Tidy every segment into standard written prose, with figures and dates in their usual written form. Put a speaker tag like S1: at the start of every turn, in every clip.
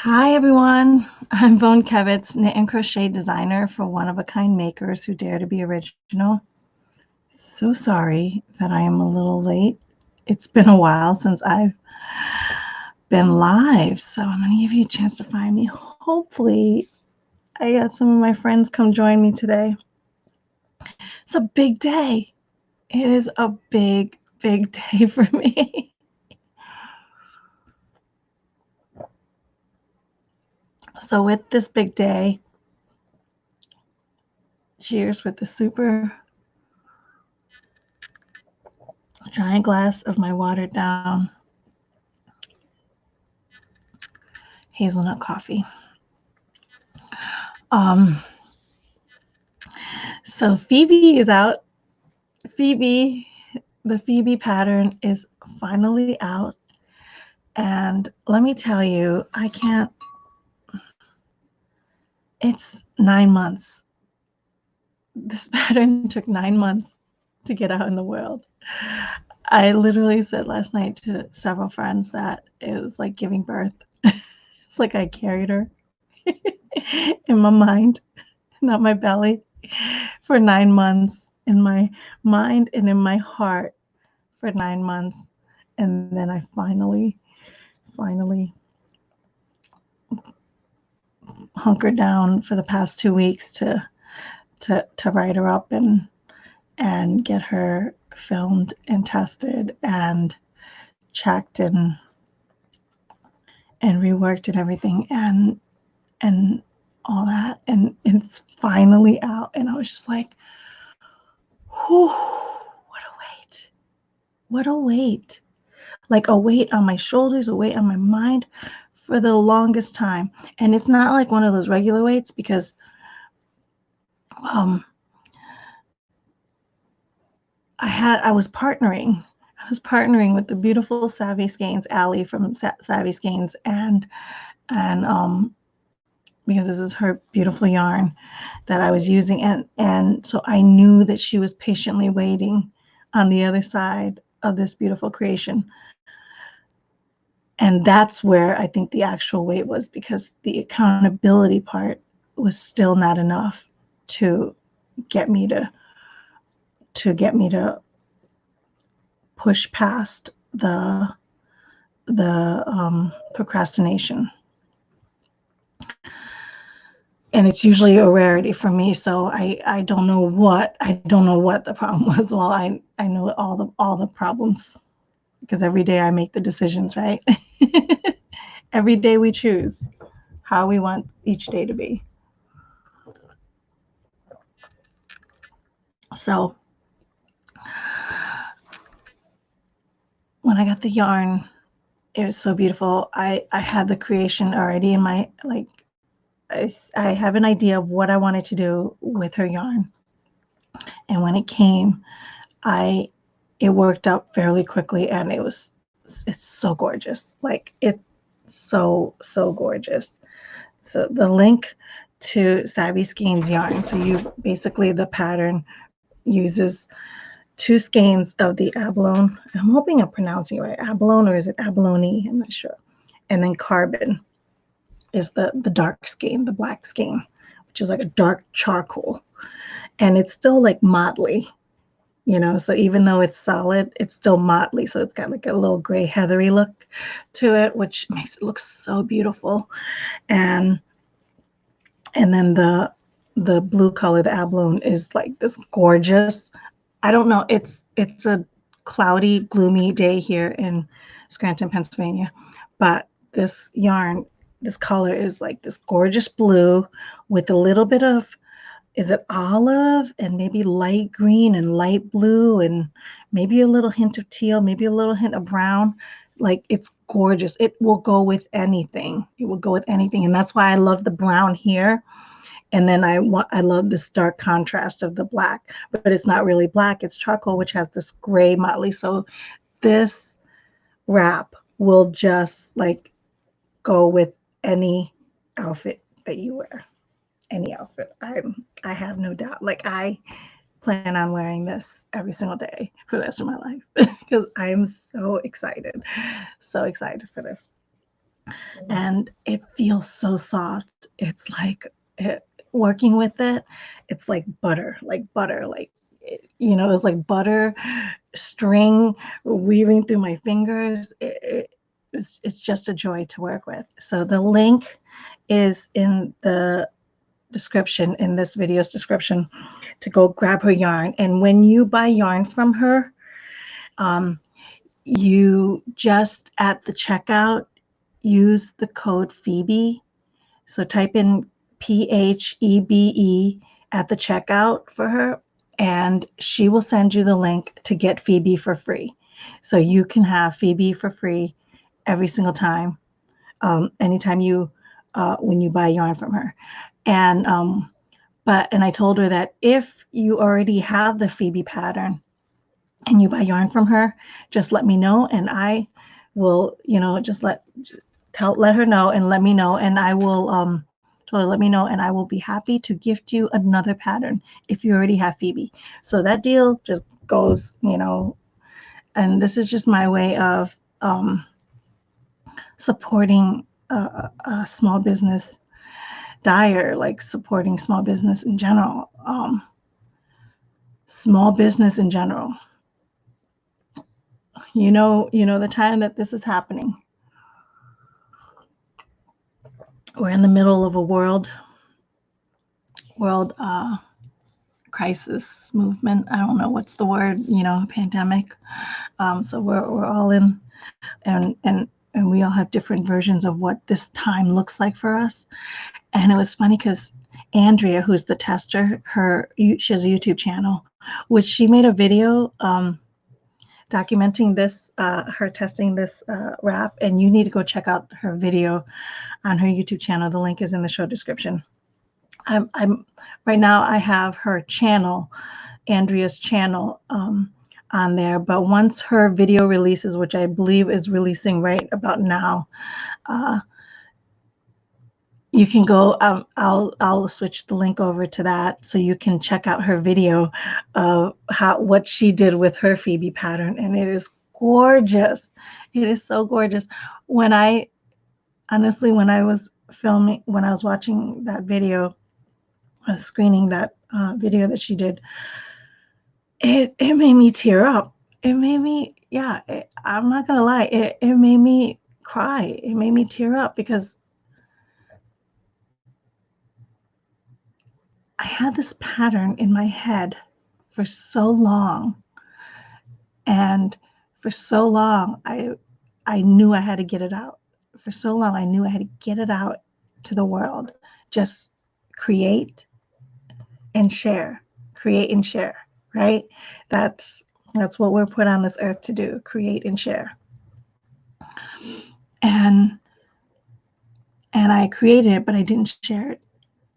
S1: Hi everyone, I'm Von Kevitz, knit and crochet designer for one-of-a-kind makers who dare to be original. So sorry that I am a little late. It's been a while since I've been live, so I'm going to give you a chance to find me. Hopefully, I got some of my friends come join me today. It's a big day. It is a big, big day for me. So with this big day, cheers with the super giant glass of my watered down hazelnut coffee. So PHEBE is out. PHEBE, the PHEBE pattern is finally out. And let me tell you, it's 9 months. This pattern took 9 months to get out in the world. I literally said last night to several friends that it was like giving birth. It's like I carried her in my mind, not my belly, for 9 months, in my mind and in my heart for 9 months. And then I finally hunkered down for the past 2 weeks to write her up and get her filmed and tested and checked and reworked and everything and all that, and it's finally out. And I was just like, whew, what a weight, like a weight on my shoulders, a weight on my mind for the longest time. And it's not like one of those regular weights, because I was partnering with the beautiful Savvy Skiens, Allie from Savvy Skiens, and because this is her beautiful yarn that I was using, and so I knew that she was patiently waiting on the other side of this beautiful creation. And that's where I think the actual weight was, because the accountability part was still not enough to get me to push past the procrastination. And it's usually a rarity for me, so I don't know what the problem was. Well, I know all the problems, because every day I make the decisions, right? Every day we choose how we want each day to be. So when I got the yarn, it was so beautiful. I had the creation already in my, like, I have an idea of what I wanted to do with her yarn. And when it came, it worked out fairly quickly, and it's so gorgeous. Like, it's so gorgeous. So the link to Savvy Skiens yarn. So the pattern uses 2 skeins of the abalone. I'm hoping I'm pronouncing it right. Abalone, or is it abalone? I'm not sure. And then carbon is the dark skein, the black skein, which is like a dark charcoal. And it's still like motley, so even though it's solid, it's still motley. So it's got like a little gray heathery look to it, which makes it look so beautiful. And then the blue color, the abalone, is like this gorgeous, I don't know, it's a cloudy, gloomy day here in Scranton, Pennsylvania, but this yarn, this color is like this gorgeous blue with a little bit of, is it olive and maybe light green and light blue and maybe a little hint of teal, maybe a little hint of brown. Like, it's gorgeous. It will go with anything. And that's why I love the brown here. And then I love this dark contrast of the black, but it's not really black. It's charcoal, which has this gray motley. So this wrap will just like go with any outfit that you wear. Any outfit. I have no doubt. Like, I plan on wearing this every single day for the rest of my life because I'm so excited for this. and it feels so soft. It's like working with it, it's like butter, it's like butter string weaving through my fingers. It's just a joy to work with. So the link is in the description, in this video's description, to go grab her yarn. And when you buy yarn from her, you just at the checkout use the code PHEBE. So type in PHEBE at the checkout for her, and she will send you the link to get PHEBE for free. So you can have PHEBE for free every single time, anytime when you buy yarn from her. And I told her that if you already have the PHEBE pattern and you buy yarn from her, just let me know, and I will, just let her know and let me know, and I will let me know, and I will be happy to gift you another pattern if you already have PHEBE. So that deal just goes, and this is just my way of supporting a small business dyer, like supporting small business in general. Small business in general. The time that this is happening, we're in the middle of a world crisis movement. I don't know what's the word, pandemic. So we're all in, and we all have different versions of what this time looks like for us. And it was funny because Andrea, who's the tester, she has a YouTube channel, which she made a video documenting this, her testing this wrap, and you need to go check out her video on her YouTube channel. The link is in the show description. I'm right now I have her channel, Andrea's channel, on there, but once her video releases, which I believe is releasing right about now, you can go, I'll switch the link over to that so you can check out her video of what she did with her PHEBE pattern, and it is gorgeous. It is so gorgeous. When I was watching that video, screening that video that she did, it made me tear up. It made me, I'm not gonna lie, it made me cry. It made me tear up because I had this pattern in my head for so long, and for so long I knew I had to get it out. For so long I knew I had to get it out to the world. Just create and share, right? That's what we're put on this earth to do, create and share. And I created it, but I didn't share it.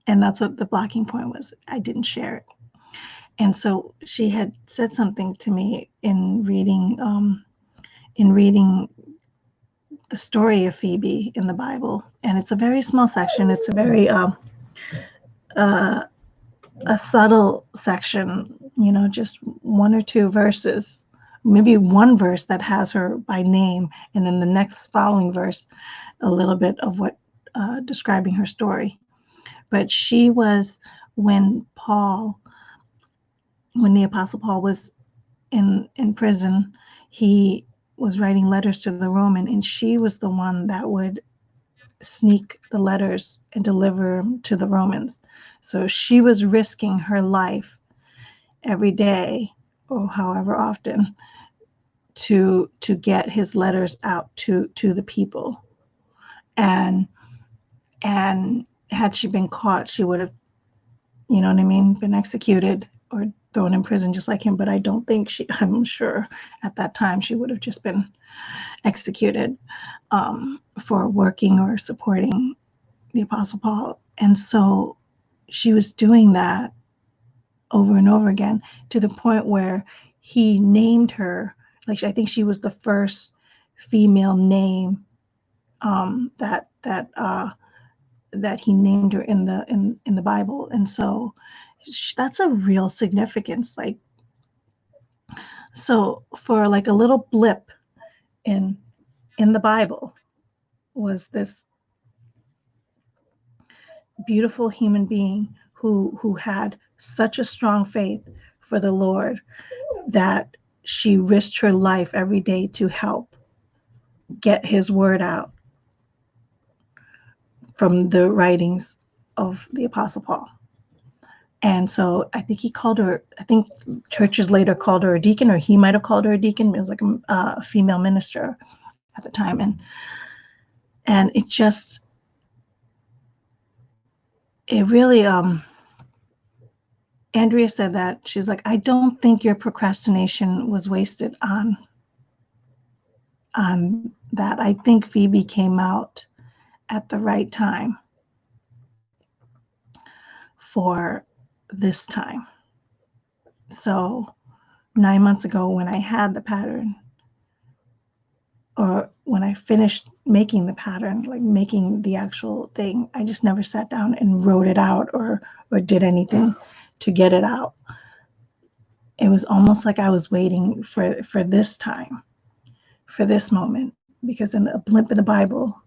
S1: And that's what the blocking point was. I didn't share it. And so she had said something to me in reading the story of PHEBE in the Bible. And it's a very small section. It's a very a subtle section, just one or two verses, maybe one verse that has her by name, and then the next following verse, a little bit of what describing her story. But she was, when the Apostle Paul was in prison, he was writing letters to the Roman, and she was the one that would sneak the letters and deliver them to the Romans. So she was risking her life every day, or however often, to get his letters out to the people. And had she been caught, she would have, been executed or thrown in prison just like him. But I don't think I'm sure at that time she would have just been executed for working or supporting the Apostle Paul. And so she was doing that over and over again, to the point where he named her, like, I think she was the first female name that he named her in the Bible. And so that's a real significance. Like, so for like a little blip in the Bible, was this beautiful human being who had such a strong faith for the Lord that she risked her life every day to help get his word out from the writings of the Apostle Paul. And so I think he called her, I think churches later called her a deacon, or he might have called her a deacon. It was like a female minister at the time. And it just, it really, Andrea said that, she's like, I don't think your procrastination was wasted on that. I think Phoebe came out at the right time for this time. So 9 months ago, when I had the pattern, or when I finished making the pattern, like making the actual thing, I just never sat down and wrote it out or did anything to get it out. It was almost like I was waiting for this time, for this moment, because in the blimp in the Bible,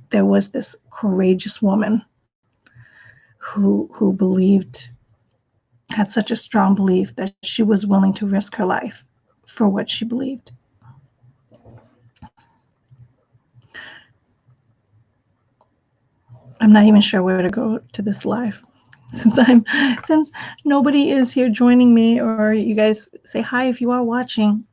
S1: there was this courageous woman who believed, had such a strong belief that she was willing to risk her life for what she believed. I'm not even sure where to go to this live, since nobody is here joining me, or you guys say hi if you are watching,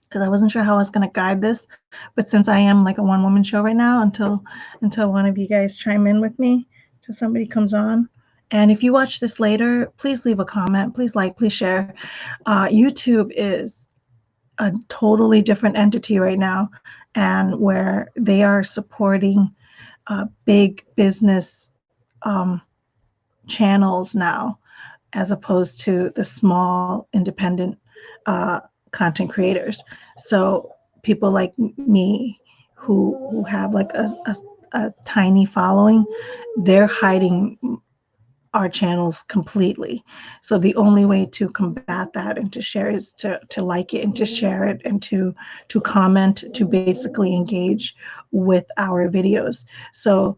S1: because I wasn't sure how I was going to guide this, but since I am like a one-woman show right now, until one of you guys chime in with me, till somebody comes on. And if you watch this later, please leave a comment, please like, please share. YouTube is a totally different entity right now, and where they are supporting big business channels now, as opposed to the small independent content creators. So people like me who have like a tiny following, they're hiding our channels completely. So the only way to combat that and to share is to like it and to share it and to comment, to basically engage with our videos. So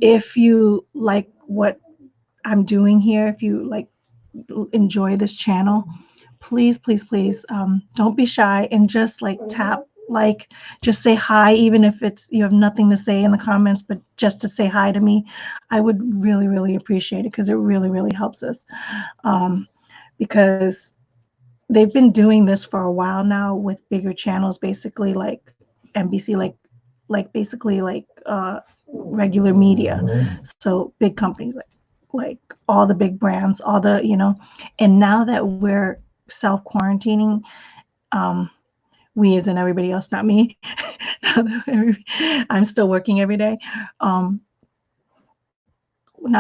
S1: if you like what I'm doing here, if you like enjoy this channel, please don't be shy and just like tap like, just say hi, even if it's you have nothing to say in the comments, but just to say hi to me, I would really appreciate it, because it really helps us, because they've been doing this for a while now with bigger channels, basically like NBC, like basically like regular media. So big companies like all the big brands, all the, and now that we're self-quarantining, we as in everybody else, not me. I'm still working every day. Now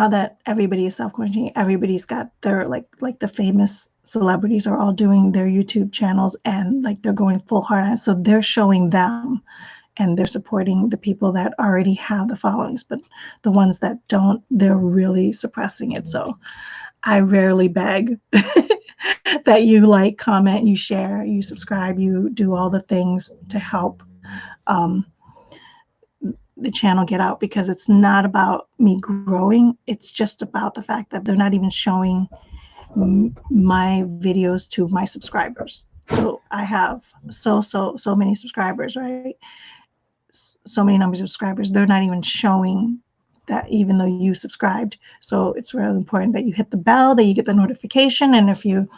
S1: that everybody is self-quarantining, everybody's got their like the famous celebrities are all doing their YouTube channels, and like they're going full hard on it. So they're showing them, and they're supporting the people that already have the followings, but the ones that don't, they're really suppressing it. So I rarely beg that you like, comment, you share, you subscribe, you do all the things to help the channel get out, because it's not about me growing. It's just about the fact that they're not even showing my videos to my subscribers. So I have so many subscribers, right? So many numbers of subscribers. They're not even showing that, even though you subscribed. So it's really important that you hit the bell, that you get the notification, and if you,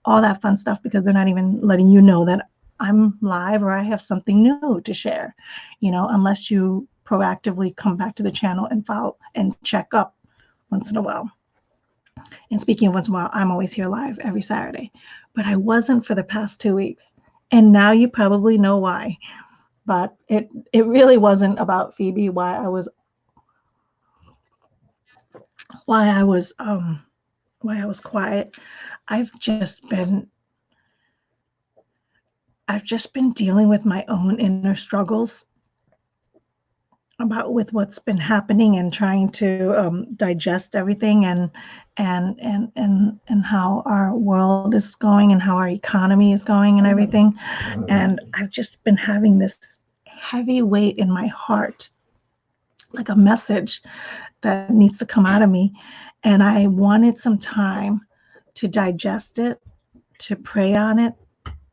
S1: all that fun stuff, because they're not even letting you know that I'm live or I have something new to share, unless you proactively come back to the channel and follow and check up once in a while. And speaking of once in a while, I'm always here live every Saturday, but I wasn't for the past 2 weeks. And now you probably know why, but it really wasn't about Phoebe, why I was quiet. I've just been dealing with my own inner struggles with what's been happening, and trying to digest everything, and how our world is going, and how our economy is going, and everything. And I've just been having this heavy weight in my heart, like a message that needs to come out of me. And I wanted some time to digest it, to pray on it,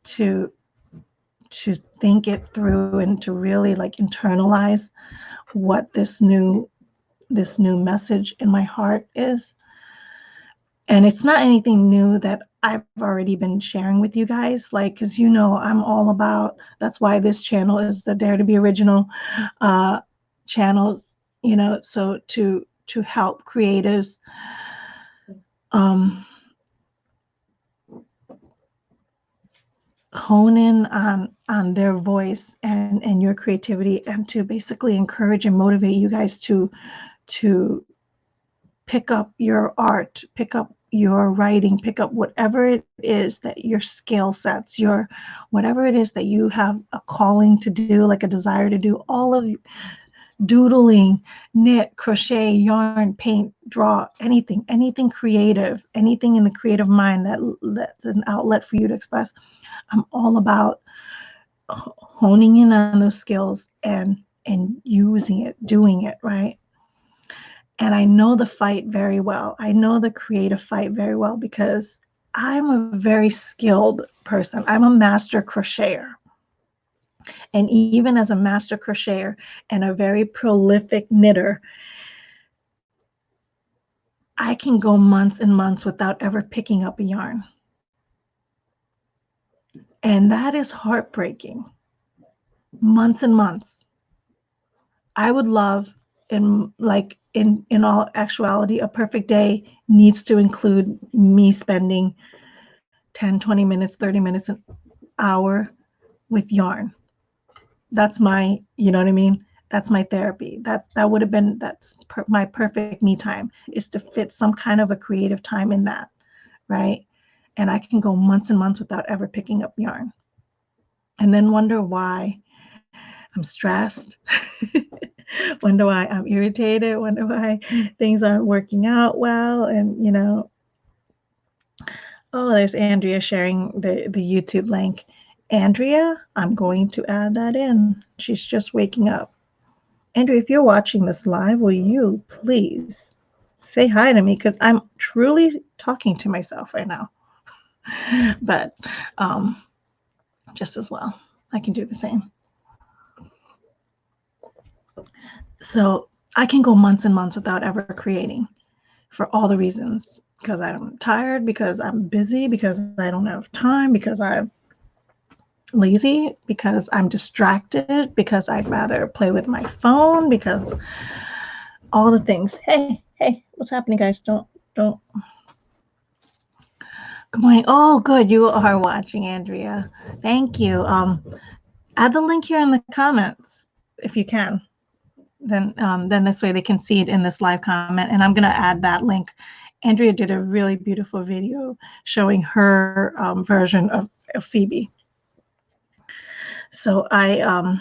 S1: to think it through, and to really like internalize what this new message in my heart is. And it's not anything new that I've already been sharing with you guys, like, because you know I'm all about, that's why this channel is the Dare to Be Original channel, you know, so to help creatives hone in on their voice and your creativity, and to basically encourage and motivate you guys to pick up your art, pick up your writing, pick up whatever it is that your skill sets, your whatever it is that you have a calling to do, like a desire to do, all of doodling, knit, crochet, yarn, paint, draw, anything creative, anything in the creative mind that's an outlet for you to express. I'm all about honing in on those skills and using it, doing it, right? And I know the fight very well. I know the creative fight very well because I'm a very skilled person. I'm a master crocheter. And even as a master crocheter and a very prolific knitter, I can go months and months without ever picking up a yarn. And that is heartbreaking. Months and months. I would love, in all actuality, a perfect day needs to include me spending 10, 20 minutes, 30 minutes, an hour with yarn. That's my, you know what I mean? That's my therapy. That would have been, my perfect me time, is to fit some kind of a creative time in that, right? And I can go months and months without ever picking up yarn. And then wonder why I'm stressed, wonder why I'm irritated, wonder why things aren't working out well. And, you know, oh, there's Andrea sharing the YouTube link. Andrea, I'm going to add that in. She's just waking up. Andrea, if you're watching this live, will you please say hi to me? Because I'm truly talking to myself right now. But just as well, I can do the same. So I can go months and months without ever creating, for all the reasons. Because I'm tired, because I'm busy, because I don't have time, because I'm lazy, because I'm distracted, because I'd rather play with my phone, because all the things. Hey, what's happening, guys? Don't. Good morning. Oh, good. You are watching, Andrea. Thank you. Add the link here in the comments if you can. Then this way they can see it in this live comment. And I'm going to add that link. Andrea did a really beautiful video showing her version of PHEBE. So and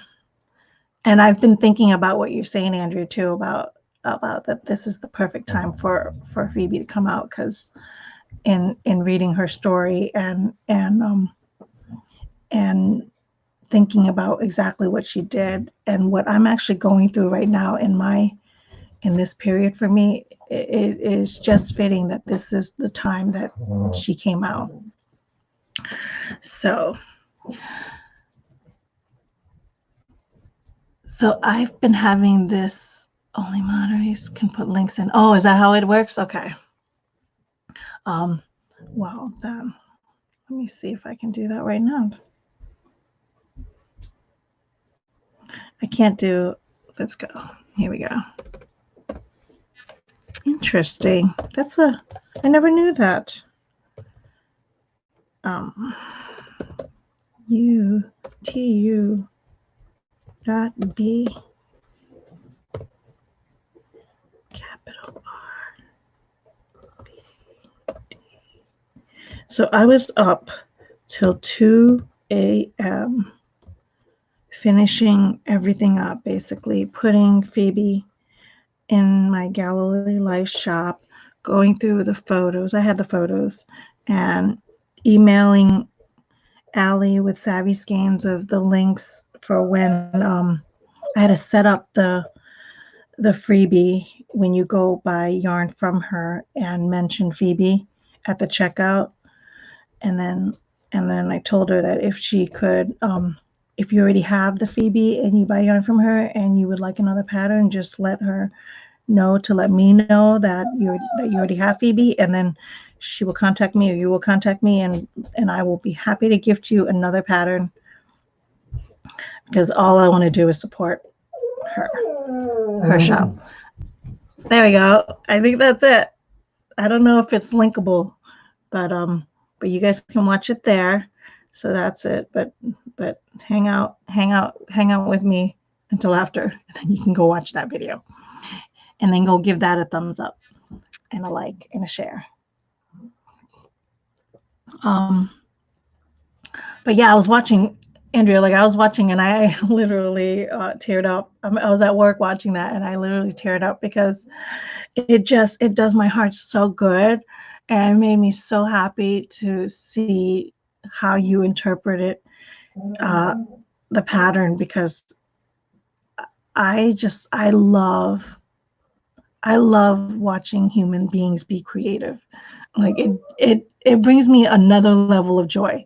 S1: I've been thinking about what you're saying, Andrea, too, about that this is the perfect time for PHEBE to come out, because in reading her story and thinking about exactly what she did and what I'm actually going through right now in this period for me, it is just fitting that this is the time that she came out. So I've been having this, only moderators can put links in. Oh, is that how it works? Okay. Well then, let me see if I can do that right now. I can't do, let's go. Here we go. Interesting. I never knew that. UTU.B capital R B D. So I was up till 2 a.m. finishing everything up, basically putting PHEBE in my Galilee Life shop, going through the photos. I had the photos, and emailing Allie with Savvy Skiens of the links for when I had to set up the freebie when you go buy yarn from her and mention PHEBE at the checkout. And then I told her that if she could, if you already have the PHEBE and you buy yarn from her and you would like another pattern, just let her know to let me know that you already have PHEBE, and then she will contact me or you will contact me, and I will be happy to gift you another pattern, because all I want to do is support her shop. There we go. I think that's it. I don't know if it's linkable, but you guys can watch it there. So that's it. But hang out with me until after, and then you can go watch that video, and then go give that a thumbs up and a like and a share. But yeah, I was watching, Andrea, like I was watching, and I literally teared up. I was at work watching that, and I literally teared up because it does my heart so good, and it made me so happy to see how you interpreted the pattern, because I love watching human beings be creative. Like it brings me another level of joy.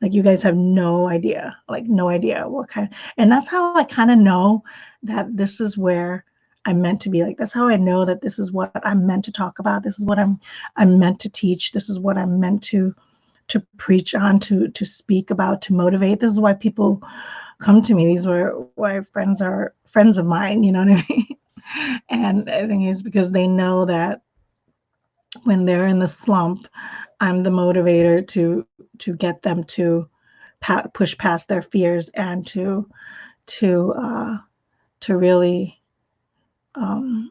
S1: Like you guys have no idea, what kind. And that's how I kind of know that this is where I'm meant to be. Like that's how I know that this is what I'm meant to talk about. This is what I'm meant to teach. This is what I'm meant to preach on, to speak about, to motivate. This is why people come to me. These were why friends are friends of mine, you know what I mean? And I think it's because they know that when they're in the slump, I'm the motivator to get them to push past their fears and to really hone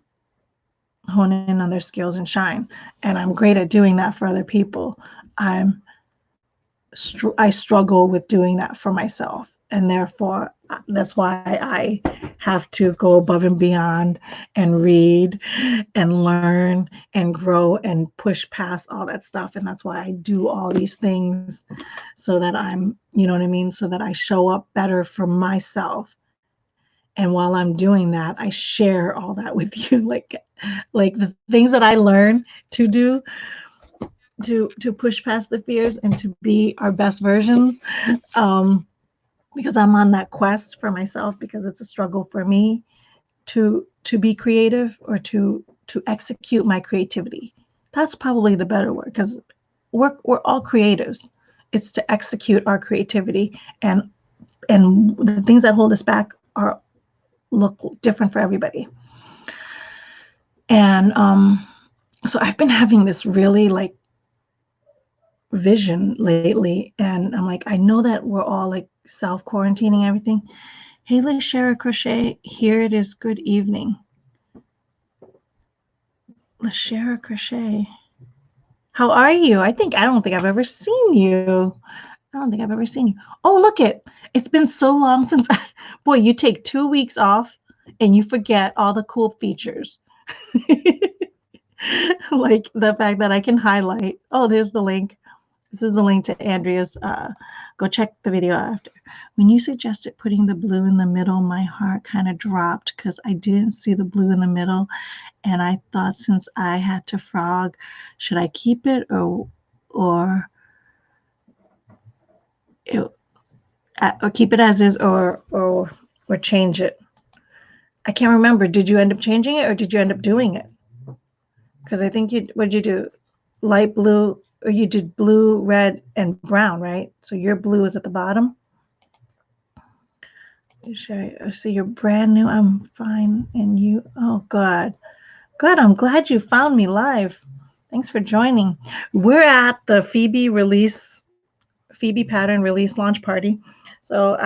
S1: in on their skills and shine. And I'm great at doing that for other people. I struggle with doing that for myself, and therefore that's why I have to go above and beyond and read and learn and grow and push past all that stuff. And that's why I do all these things, so that I'm, you know what I mean, so that I show up better for myself. And while I'm doing that, I share all that with you, like the things that I learn to do to push past the fears and to be our best versions, because I'm on that quest for myself, because it's a struggle for me to be creative, or to execute my creativity. That's probably the better word, because we're all creatives. It's to execute our creativity, and the things that hold us back look different for everybody. And so I've been having this really like vision lately, and I'm like, I know that we're all like self-quarantining everything. Hey, Lashera Crochet, here it is. Good evening. Lashera Crochet, how are you? I don't think I've ever seen you. Oh, look it's been so long since, boy, you take 2 weeks off and you forget all the cool features. Like the fact that I can highlight. Oh, there's the link. This is the link to Andrea's. Go check the video after. When you suggested putting the blue in the middle, my heart kind of dropped, because I didn't see the blue in the middle. And I thought, since I had to frog, should I keep it or keep it as is, or change it? I can't remember. Did you end up changing it, or did you end up doing it? Because I think what did you do? Light blue, or you did blue, red, and brown, right? So your blue is at the bottom. I see you're brand new. I'm fine. And you, oh, good. Good. I'm glad you found me live. Thanks for joining. We're at the PHEBE Pattern release launch party. So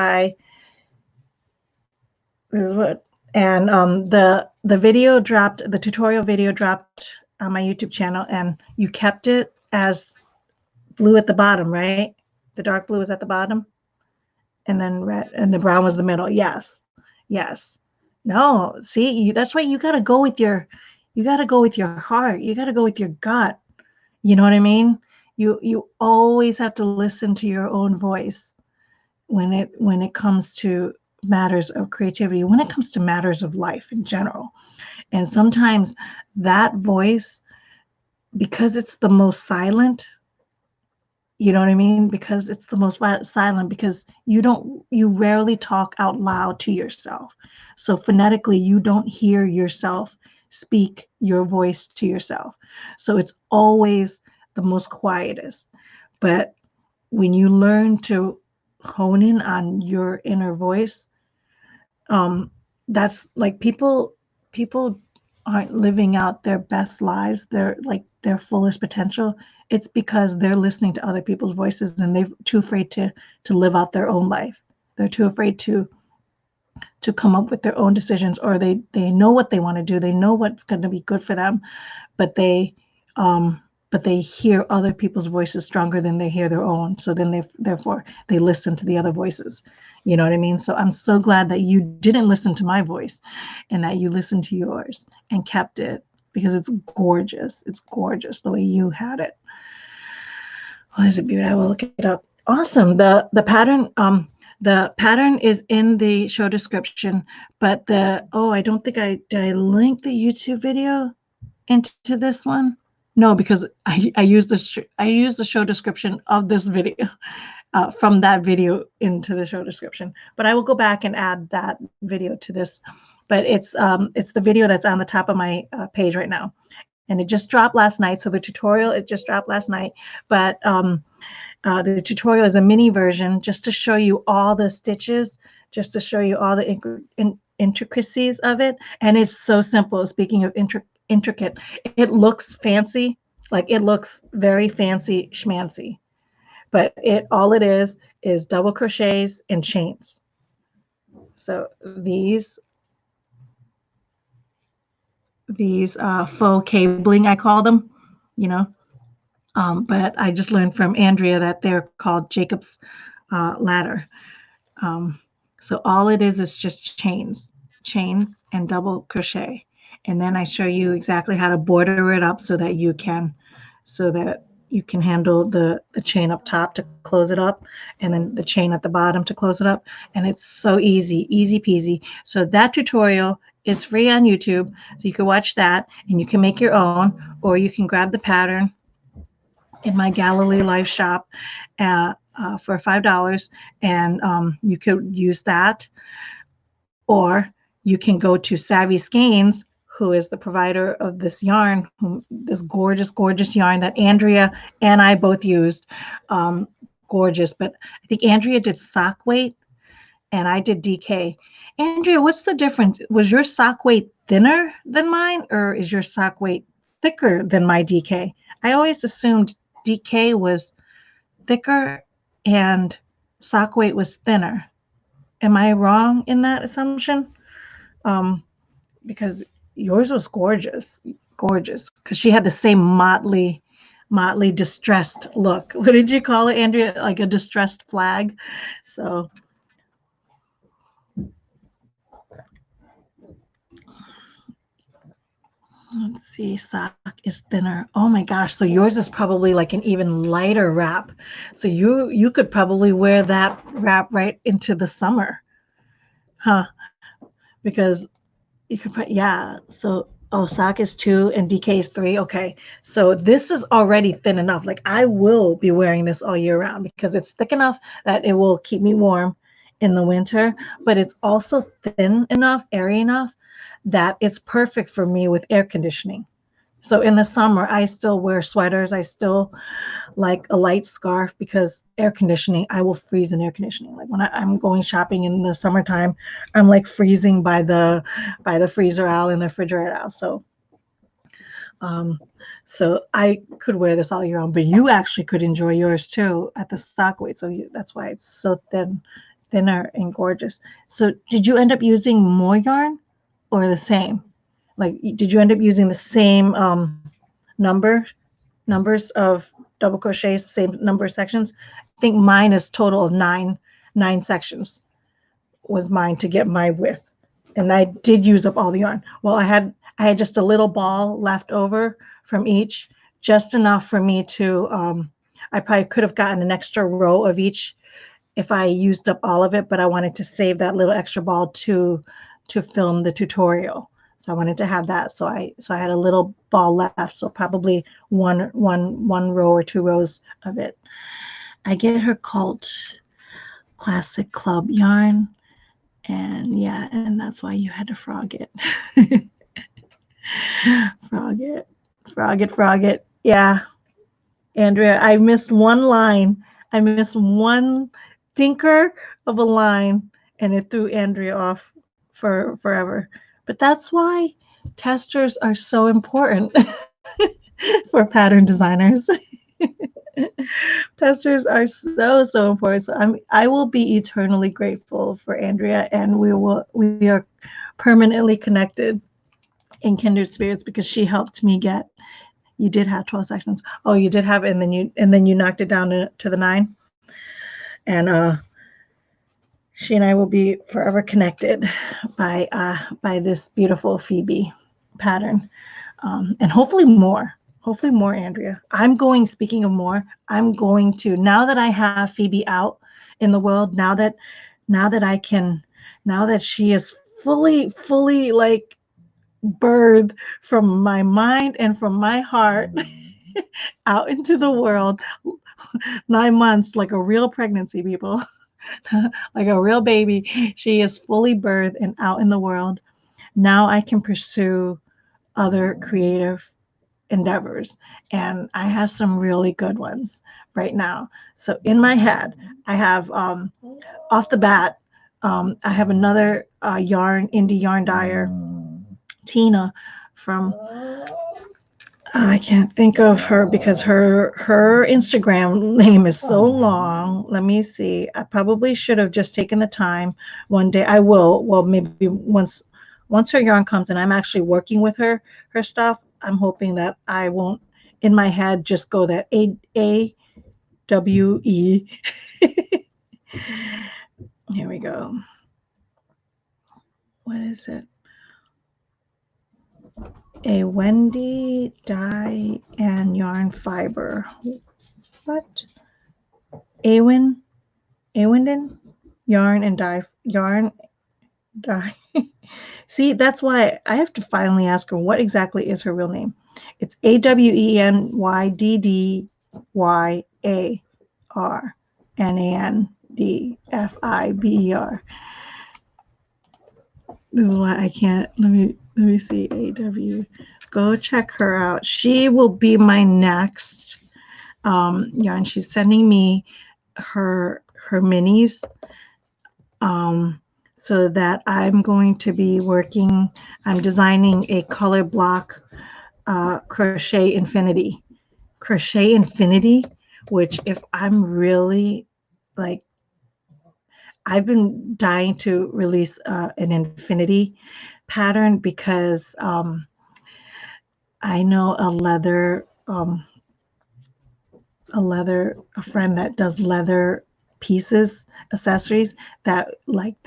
S1: this is what, and the video dropped, the tutorial video dropped on my YouTube channel, and you kept it as blue at the bottom, right? The dark blue is at the bottom, and then red, and the brown was the middle. Yes. No, see, that's why you got to go with your heart. You got to go with your gut. You know what I mean? You always have to listen to your own voice when it comes to matters of creativity, when it comes to matters of life in general. And sometimes that voice, because it's the most silent, you know what I mean? Because it's the most silent, because you rarely talk out loud to yourself. So phonetically, you don't hear yourself speak your voice to yourself. So it's always the most quietest. But when you learn to hone in on your inner voice, that's like people aren't living out their best lives, their fullest potential. It's because they're listening to other people's voices, and they're too afraid to live out their own life. They're too afraid to come up with their own decisions, or they know what they want to do, they know what's going to be good for them, but they hear other people's voices stronger than they hear their own. So then therefore they listen to the other voices. You know what I mean? So I'm so glad that you didn't listen to my voice, and that you listened to yours and kept it, because it's gorgeous. It's gorgeous the way you had it. Oh, is it beautiful? I will look it up. Awesome. The pattern is in the show description, but I don't think did I link the YouTube video into this one? No, because I used the show description of this video from that video into the show description. But I will go back and add that video to this. But it's the video that's on the top of my page right now, and it just dropped last night. So the tutorial, it just dropped last night, but the tutorial is a mini version, just to show you all the stitches, just to show you all the intricacies of it. And it's so simple. Speaking of intricate, it looks fancy, like it looks very fancy schmancy, but all it is double crochets and chains. So these faux cabling, I call them, you know. But I just learned from Andrea that they're called Jacob's ladder. So all it is just chains and double crochet. And then I show you exactly how to border it up so that you can handle the chain up top to close it up, and then the chain at the bottom to close it up. And it's so easy peasy. So that tutorial is free on YouTube. So you can watch that, and you can make your own, or you can grab the pattern in my Galilee Live shop for $5, and you could use that, or you can go to Savvy Skiens, who is the provider of this yarn, this gorgeous yarn that Andrea and I both used. Gorgeous, but I think Andrea did sock weight and I did DK. Andrea, what's the difference? Was your sock weight thinner than mine, or is your sock weight thicker than my DK? I always assumed DK was thicker and sock weight was thinner. Am I wrong in that assumption? Because yours was gorgeous, because she had the same motley distressed look. What did you call it, Andrea? Like a distressed flag. So let's see, sock is thinner. Oh my gosh, so yours is probably like an even lighter wrap. So you could probably wear that wrap right into the summer, huh? Because you could put, yeah. So, sock is 2 and DK is 3. Okay. So this is already thin enough. Like I will be wearing this all year round, because it's thick enough that it will keep me warm in the winter, but it's also thin enough, airy enough that it's perfect for me with air conditioning. So in the summer, I still wear sweaters. I still like a light scarf, because air conditioning, I will freeze in air conditioning. Like when I'm going shopping in the summertime, I'm like freezing by the freezer aisle and the refrigerator aisle. So I could wear this all year round, but you actually could enjoy yours too at the sock weight. So that's why it's so thinner and gorgeous. So did you end up using more yarn or the same? Like, did you end up using the same numbers of double crochets, same number of sections? I think mine is total of nine sections was mine to get my width, and I did use up all the yarn. Well, I had just a little ball left over from each, just enough for me to I probably could have gotten an extra row of each if I used up all of it, but I wanted to save that little extra ball to film the tutorial. So I wanted to have that. So I had a little ball left. So probably one row or 2 rows of it. I get her Cult Classic Club yarn. And yeah, and that's why you had to frog it. Frog it. Frog it, frog it. Yeah. Andrea, I missed one line. I missed one tinker of a line, and it threw Andrea off for forever. But that's why testers are so important for pattern designers. Testers are so important. So I will be eternally grateful for Andrea, and we are permanently connected in kindred spirits because she helped me get. You did have 12 sections. Oh, you did have it, and then you knocked it down to the 9. And she and I will be forever connected by this beautiful PHEBE pattern, and hopefully more. Hopefully more, Andrea. Speaking of more, I'm going to, now that I have PHEBE out in the world, now that she is fully like birthed from my mind and from my heart out into the world, 9 months, like a real pregnancy, people. Like a real baby. She is fully birthed and out in the world. Now I can pursue other creative endeavors, and I have some really good ones right now. So in my head, I have off the bat, I have another indie yarn dyer, Tina, from I can't think of her because her Instagram name is so long. Let me see. I probably should have just taken the time one day. I will. Well, maybe once her yarn comes and I'm actually working with her stuff, I'm hoping that I won't in my head just go that AWE. Here we go. What is it? A Wendy dye and yarn fiber. What? Awinden yarn and dye See, that's why I have to finally ask her what exactly is her real name. It's AWENYDDYARNANDFIBER. This is why I can't. Let me see. AW. Go check her out. She will be my next yarn. She's sending me her minis, so that I'm going to be working. I'm designing a color block crochet infinity, which if I'm really like, I've been dying to release an infinity pattern because I know a friend that does leather pieces, accessories that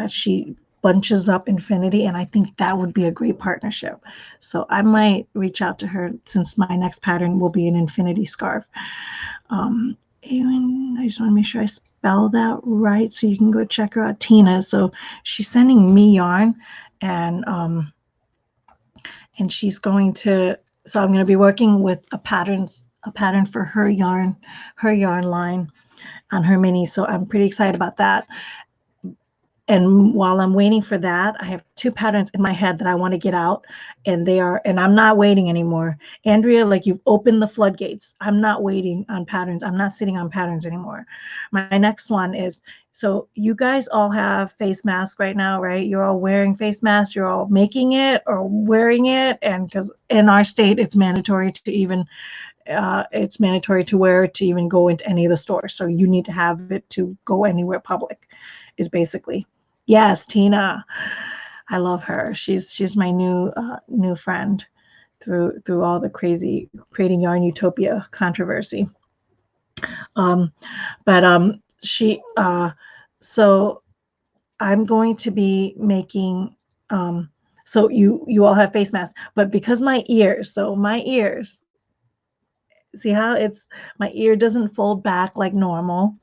S1: she bunches up infinity, and I think that would be a great partnership. So I might reach out to her since my next pattern will be an infinity scarf. I just want to make sure I spell that right so you can go check her out, Tina. So she's sending me yarn, and she's going to, so I'm going to be working with a pattern for her yarn line on her mini. So I'm pretty excited about that. And while I'm waiting for that, I have 2 patterns in my head that I want to get out, and I'm not waiting anymore. Andrea, like, you've opened the floodgates. I'm not waiting on patterns. I'm not sitting on patterns anymore. My next one is, so you guys all have face masks right now, right? You're all wearing face masks. You're all making it or wearing it. And because in our state, it's mandatory to wear it to even go into any of the stores. So you need to have it to go anywhere public, is basically. Yes, Tina. I love her. She's my new friend through all the crazy Creating Yarn Utopia controversy. So I'm going to be making, so you all have face masks, but because my ears, see how my ear doesn't fold back like normal.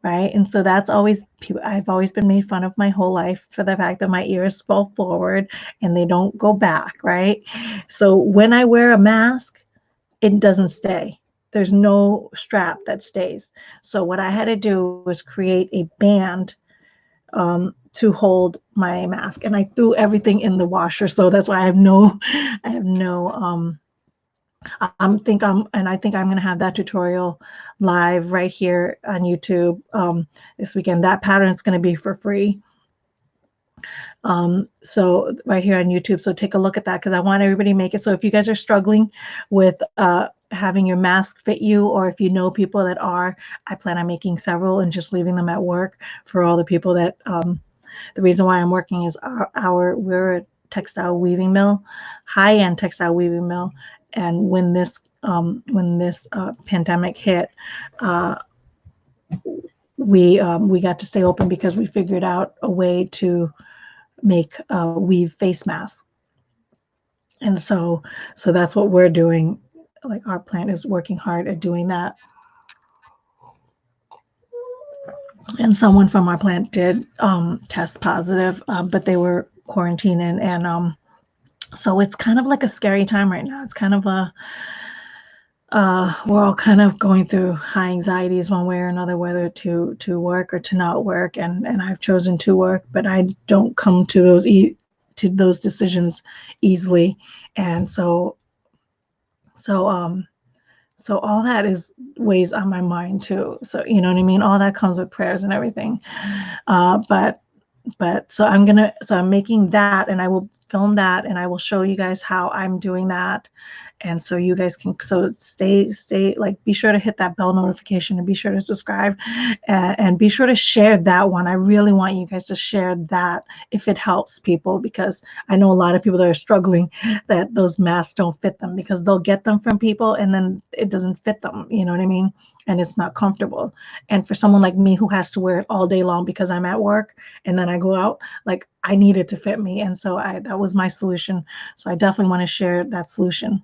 S1: right? And so that's always, I've always been made fun of my whole life for the fact that my ears fall forward and they don't go back, right? So when I wear a mask, it doesn't stay. There's no strap that stays. So what I had to do was create a band to hold my mask, and I threw everything in the washer. So that's why I have no, I think I'm going to have that tutorial live right here on YouTube this weekend. That pattern is going to be for free. So right here on YouTube. So take a look at that, because I want everybody to make it. So if you guys are struggling with having your mask fit you, or if you know people that are, I plan on making several and just leaving them at work for all the people that, the reason why I'm working is we're a textile weaving mill, high-end textile weaving mill. And when this pandemic hit, we got to stay open because we figured out a way to make weave face masks. And so that's what we're doing. Like, our plant is working hard at doing that. And someone from our plant did test positive, but they were quarantining, and so it's kind of like a scary time right now. It's kind of a we're all kind of going through high anxieties one way or another, whether to work or to not work. And I've chosen to work, but I don't come to those decisions easily. And so all that is weighs on my mind too. So, you know what I mean? All that comes with prayers and everything. But so I'm making that, and I will film that, and I will show you guys how I'm doing that. And so you guys can, so stay, like, be sure to hit that bell notification, and be sure to subscribe, and be sure to share that one. I really want you guys to share that if it helps people, because I know a lot of people that are struggling, that those masks don't fit them, because they'll get them from people and then it doesn't fit them, you know what I mean? And it's not comfortable. And for someone like me who has to wear it all day long because I'm at work and then I go out, like, I need it to fit me. And so that was my solution. So I definitely want to share that solution.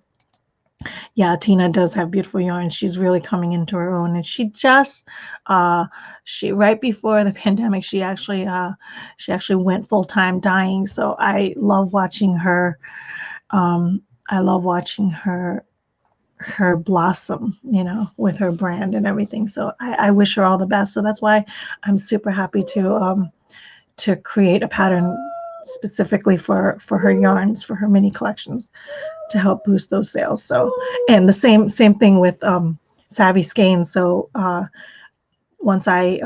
S1: Yeah, Tina does have beautiful yarn. She's really coming into her own, and she just she right before the pandemic, she actually went full-time dyeing. So I love watching her. I love watching her blossom, you know, with her brand and everything. So I wish her all the best. So that's why I'm super happy to create a pattern specifically for her yarns, for her mini collections, to help boost those sales. So, and the same thing with Savvy Skiens. So once I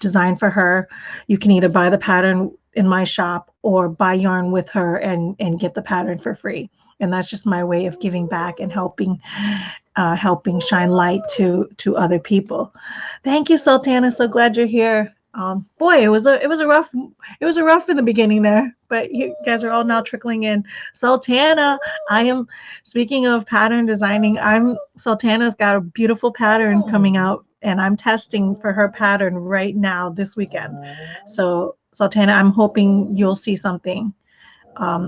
S1: design for her, you can either buy the pattern in my shop or buy yarn with her and get the pattern for free. And that's just my way of giving back and helping shine light to other people. Thank you, Sultana. So glad you're here. Boy, it was a rough in the beginning there, but you guys are all now trickling in. Sultana, I am, speaking of pattern designing, Sultana's got a beautiful pattern coming out, and I'm testing for her pattern right now this weekend. So Sultana, I'm hoping you'll see something.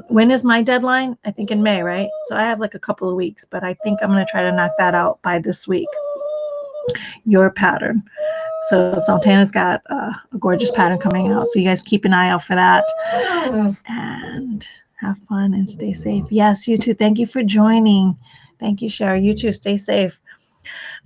S1: When is my deadline? I think in May, right? So I have like a couple of weeks, but I think I'm going to try to knock that out by this week. Your pattern. So Sultana's got a gorgeous pattern coming out. So you guys keep an eye out for that. And have fun and stay safe. Yes, you too. Thank you for joining. Thank you, Shara. You too. Stay safe.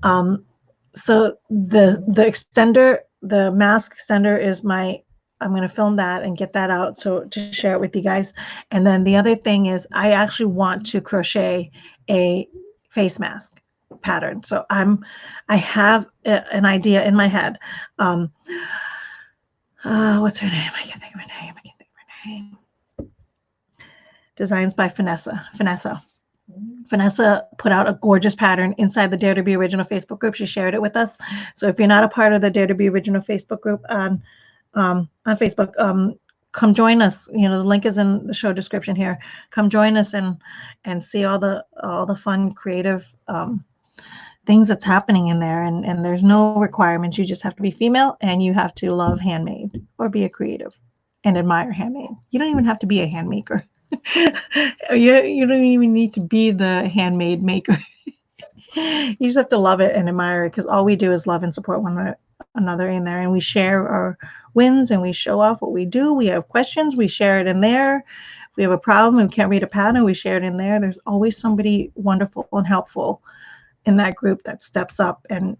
S1: So the extender, the mask extender is I'm going to film that and get that out so to share it with you guys. And then the other thing is I actually want to crochet a face mask pattern. So I have an idea in my head. What's her name? I can't think of her name. Designs by Vanessa. Vanessa put out a gorgeous pattern inside the Dare to Be Original Facebook group. She shared it with us. So if you're not a part of the Dare to Be Original Facebook group on Facebook, come join us. You know, the link is in the show description here. Come join us and see all the fun, creative things that's happening in there. And there's no requirements. You just have to be female and you have to love handmade or be a creative and admire handmade. You don't even have to be a hand maker. You don't even need to be the handmade maker. You just have to love it and admire it, because all we do is love and support one another in there, and we share our wins and we show off what we do. We have questions, we share it in there. If we have a problem and we can't read a pattern, we share it in there. There's always somebody wonderful and helpful in that group that steps up and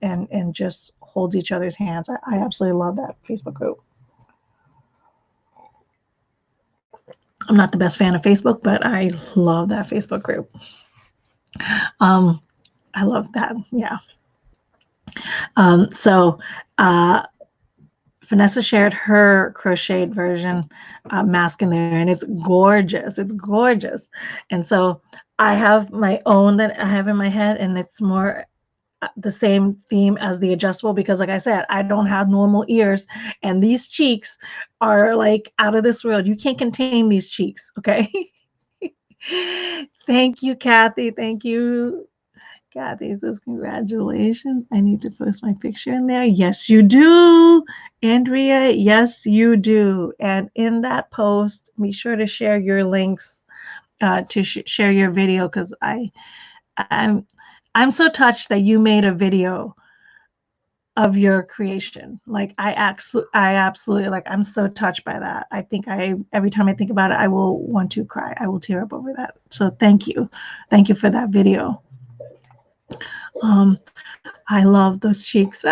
S1: just holds each other's hands. I absolutely love that Facebook group. I'm not the best fan of Facebook, but I love that Facebook group. I love that. Yeah. So Vanessa shared her crocheted version mask in there, and it's gorgeous. It's gorgeous. And so I have my own that I have in my head, and it's more the same theme as the adjustable, because like I said, I don't have normal ears, and these cheeks are like out of this world. You can't contain these cheeks. Okay. Thank you, Kathy. Thank you. Kathy says, congratulations. I need to post my picture in there. Yes, you do. Andrea, yes, you do. And in that post, be sure to share your links to share your video, because I'm so touched that you made a video of your creation. Like I absolutely, like, I'm so touched by that. I think every time I think about it, I will want to cry. I will tear up over that. So thank you. Thank you for that video. I love those cheeks.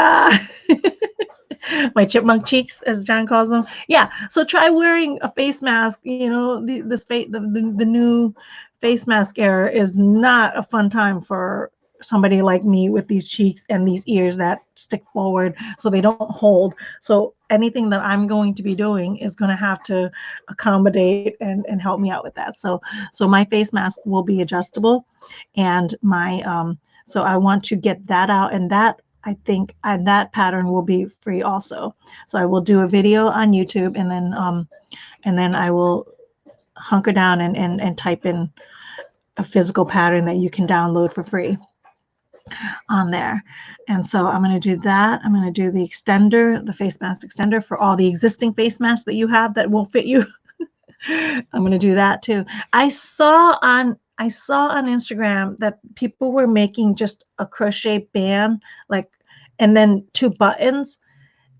S1: My chipmunk cheeks, as John calls them. Yeah. So try wearing a face mask. You know, the new face mask era is not a fun time for somebody like me with these cheeks and these ears that stick forward so they don't hold. So anything that I'm going to be doing is going to have to accommodate and help me out with that. So my face mask will be adjustable, and my so I want to get that out, and that I think that pattern will be free also. So I will do a video on YouTube, and then I will hunker down and type in a physical pattern that you can download for free on there. And so I'm going to do that. I'm going to do the extender, the face mask extender for all the existing face masks that you have that won't fit you. I'm going to do that too. I saw on Instagram that people were making just a crochet band, like, and then 2 buttons,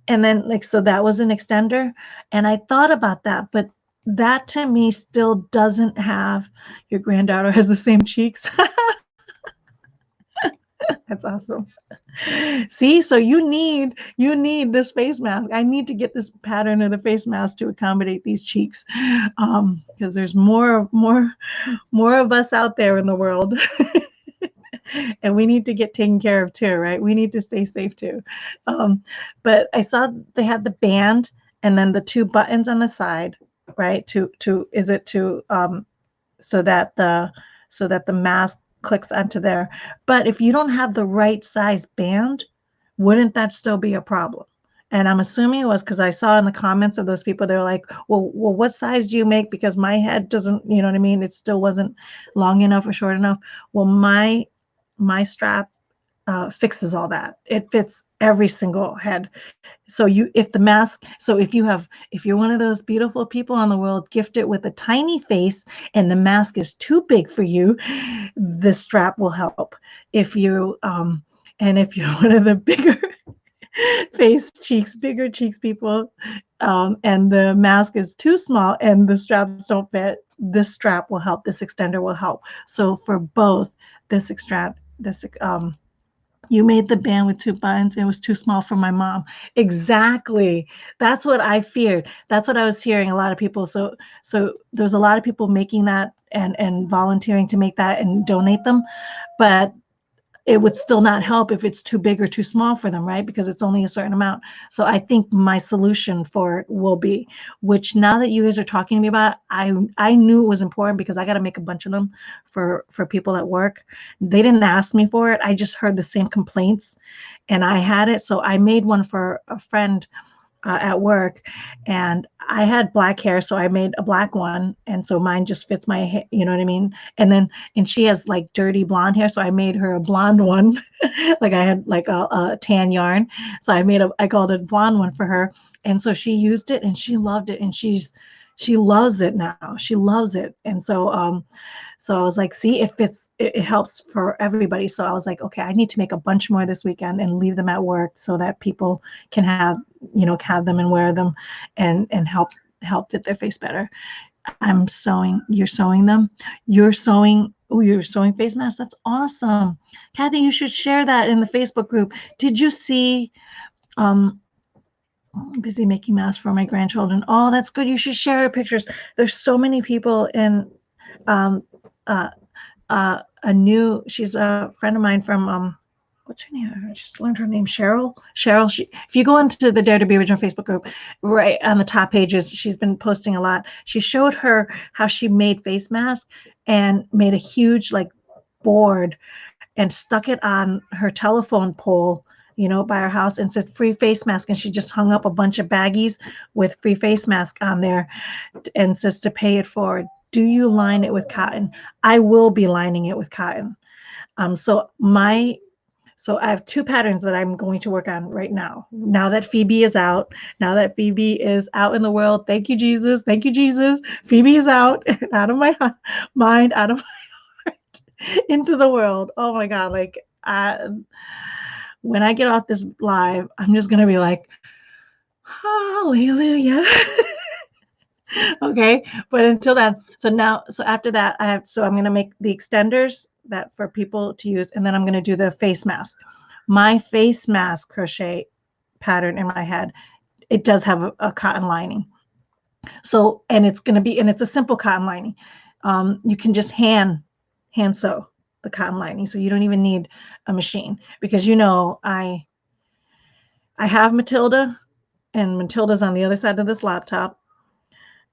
S1: and then like, so that was an extender. And I thought about that, but that to me still doesn't have, your granddaughter has the same cheeks. That's awesome. See, so you need this face mask. I need to get this pattern of the face mask to accommodate these cheeks, because there's more of us out there in the world. And we need to get taken care of too, right? We need to stay safe too. But I saw they had the band and then the 2 buttons on the side, right? So that the mask clicks onto there. But if you don't have the right size band, wouldn't that still be a problem? And I'm assuming it was, because I saw in the comments of those people, they're like, well, what size do you make? Because my head doesn't, you know what I mean? It still wasn't long enough or short enough. Well, my strap fixes all that. It fits every single head. So if you're one of those beautiful people on the world gifted with a tiny face and the mask is too big for you, the strap will help. If you if you're one of the bigger bigger cheeks people, and the mask is too small and the straps don't fit, this strap will help. This extender will help. So for both, you made the band with 2 buttons. It was too small for my mom. Exactly. That's what I feared. That's what I was hearing a lot of people. So there's a lot of people making that and volunteering to make that and donate them, but it would still not help if it's too big or too small for them, right? Because it's only a certain amount. So I think my solution for it will be, which now that you guys are talking to me about it, I knew it was important, because I got to make a bunch of them for people at work. They didn't ask me for it. I just heard the same complaints and I had it. So I made one for a friend at work, and I had black hair, so I made a black one, and so mine just fits my hair, you know what I mean? And she has like dirty blonde hair, so I made her a blonde one. Like I had like a tan yarn, so I called it a blonde one for her, and so she used it and she loved it, and she's She loves it now. She loves it. And so so I was like, see, it helps for everybody. So I was like, okay, I need to make a bunch more this weekend and leave them at work so that people can have, have them and wear them and help fit their face better. I'm sewing. You're sewing them. You're sewing. Oh, you're sewing face masks. That's awesome. Kathy, you should share that in the Facebook group. Did you see, I'm busy making masks for my grandchildren. Oh, that's good. You should share your pictures. There's so many people in um, uh, she's a friend of mine from, what's her name? I just learned her name, Cheryl. Cheryl, if you go into the Dare to Be Original Facebook group, right on the top pages, she's been posting a lot. She showed her how she made face masks and made a huge like board and stuck it on her telephone pole, by her house, and said free face mask. And she just hung up a bunch of baggies with free face mask on there and says to pay it forward. Do you line it with cotton? I will be lining it with cotton. So I have two patterns that I'm going to work on right now. Now that PHEBE is out, in the world. Thank you, Jesus. Thank you, Jesus. PHEBE is out, out of my mind, out of my heart, into the world. Oh my God. Like, when I get off this live, I'm just going to be like, hallelujah. Okay. But until then, so after that, I'm going to make the extenders that for people to use. And then I'm going to do the face mask. My face mask crochet pattern in my head, it does have a cotton lining. So, and it's a simple cotton lining. You can just hand sew the cotton lining. So you don't even need a machine, because, I have Matilda, and Matilda's on the other side of this laptop.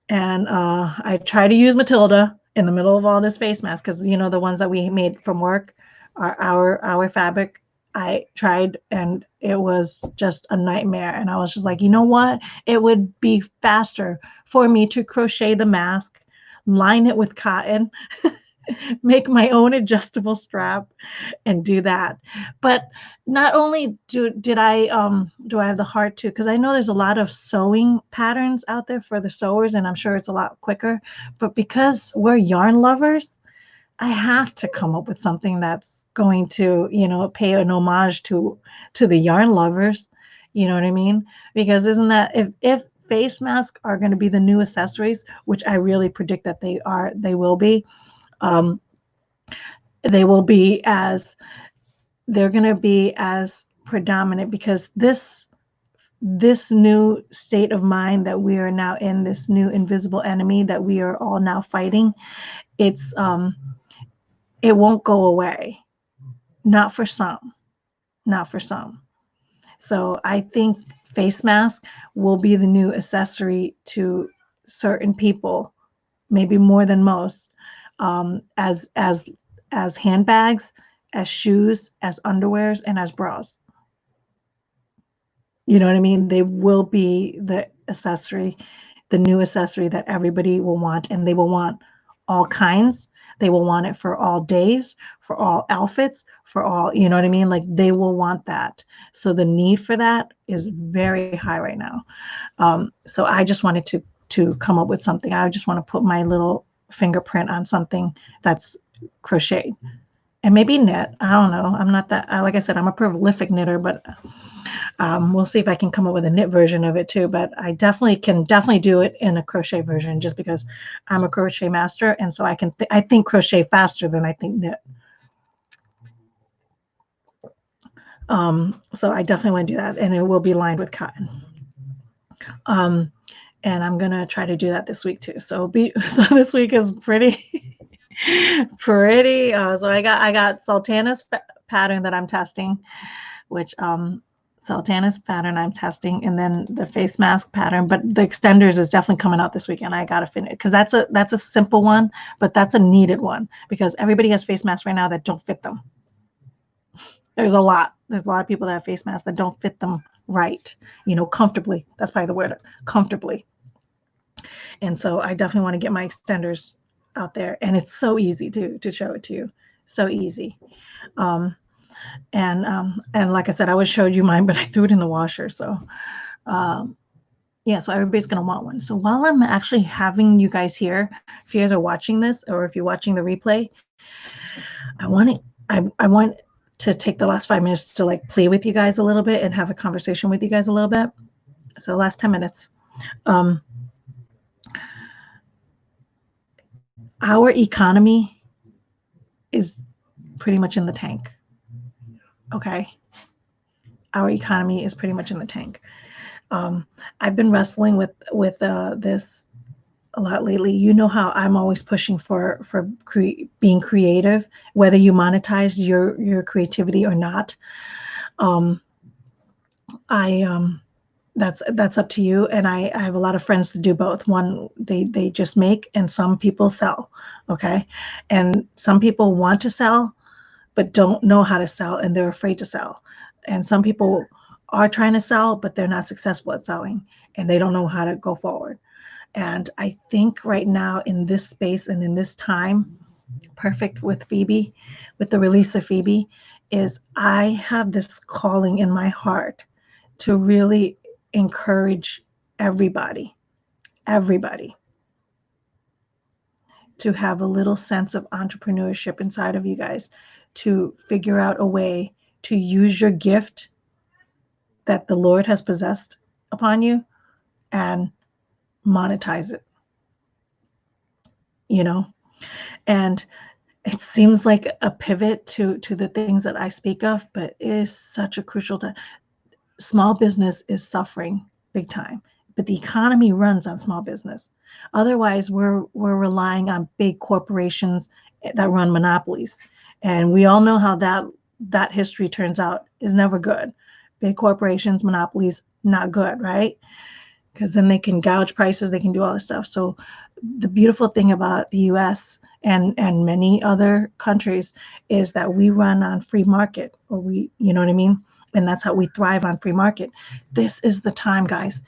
S1: And I try to use Matilda in the middle of all this face mask, because the ones that we made from work are our fabric. I tried, and it was just a nightmare. And I was just like, you know what? It would be faster for me to crochet the mask, line it with cotton, make my own adjustable strap, and do that. But not only do I have the heart to, because I know there's a lot of sewing patterns out there for the sewers, and I'm sure it's a lot quicker, but because we're yarn lovers, I have to come up with something that's going to, pay an homage to the yarn lovers. You know what I mean? Because isn't that, if face masks are going to be the new accessories, which I really predict that they will be, they're going to be as predominant, because this new state of mind that we are now in, this new invisible enemy that we are all now fighting, it won't go away. Not for some. So I think face mask will be the new accessory to certain people, maybe more than most, as handbags, as shoes, as underwears, and as bras. You know what I mean? They will be the accessory, the new accessory that everybody will want, and they will want all kinds. They will want it for all days, for all outfits, for all, you know what I mean? Like, they will want that. So the need for that is very high right now. So I just wanted to come up with something. I just want to put my little fingerprint on something that's crocheted, and maybe knit. I don't know. I'm not that, like I said, I'm a prolific knitter, but we'll see if I can come up with a knit version of it too. But I can definitely do it in a crochet version, just because I'm a crochet master, and so I think crochet faster than I think knit. So I definitely want to do that, and it will be lined with cotton. And I'm gonna try to do that this week too. So this week is pretty pretty. So I got Sultana's pattern that I'm testing, which Sultana's pattern I'm testing, and then the face mask pattern. But the extenders is definitely coming out this weekend. I gotta finish, because that's a simple one, but that's a needed one, because everybody has face masks right now that don't fit them. There's a lot of people that have face masks that don't fit them right, comfortably. That's probably the word, comfortably. And so I definitely want to get my extenders out there, and it's so easy to show it to you. So easy. And like I said, I always showed you mine, but I threw it in the washer. So Yeah, so everybody's going to want one. So while I'm actually having you guys here, if you guys are watching this or if you're watching the replay, I want to take the last 5 minutes to like play with you guys a little bit and have a conversation with you guys a little bit. So the last 10 minutes. Our economy is pretty much in the tank. Okay. Our economy is pretty much in the tank. I've been wrestling with this a lot lately. You know how I'm always pushing for being creative, whether you monetize your creativity or not. That's up to you. And I have a lot of friends that do both. One, they just make, and some people sell. Okay. And some people want to sell, but don't know how to sell, and they're afraid to sell. And some people are trying to sell, but they're not successful at selling, and they don't know how to go forward. And I think right now in this space and in this time, perfect with PHEBE, with the release of PHEBE, is I have this calling in my heart to really encourage everybody to have a little sense of entrepreneurship inside of you guys, to figure out a way to use your gift that the Lord has possessed upon you and monetize it, you know? And it seems like a pivot to the things that I speak of, but it is such a crucial time. Small business is suffering big time, but the economy runs on small business. Otherwise, we're relying on big corporations that run monopolies, and we all know how that history turns out is never good. Big corporations, monopolies, not good, right? Because then they can gouge prices, they can do all this stuff. So the beautiful thing about the US and many other countries is that we run on free market, or you know what I mean? And that's how we thrive on free market. This is the time, guys.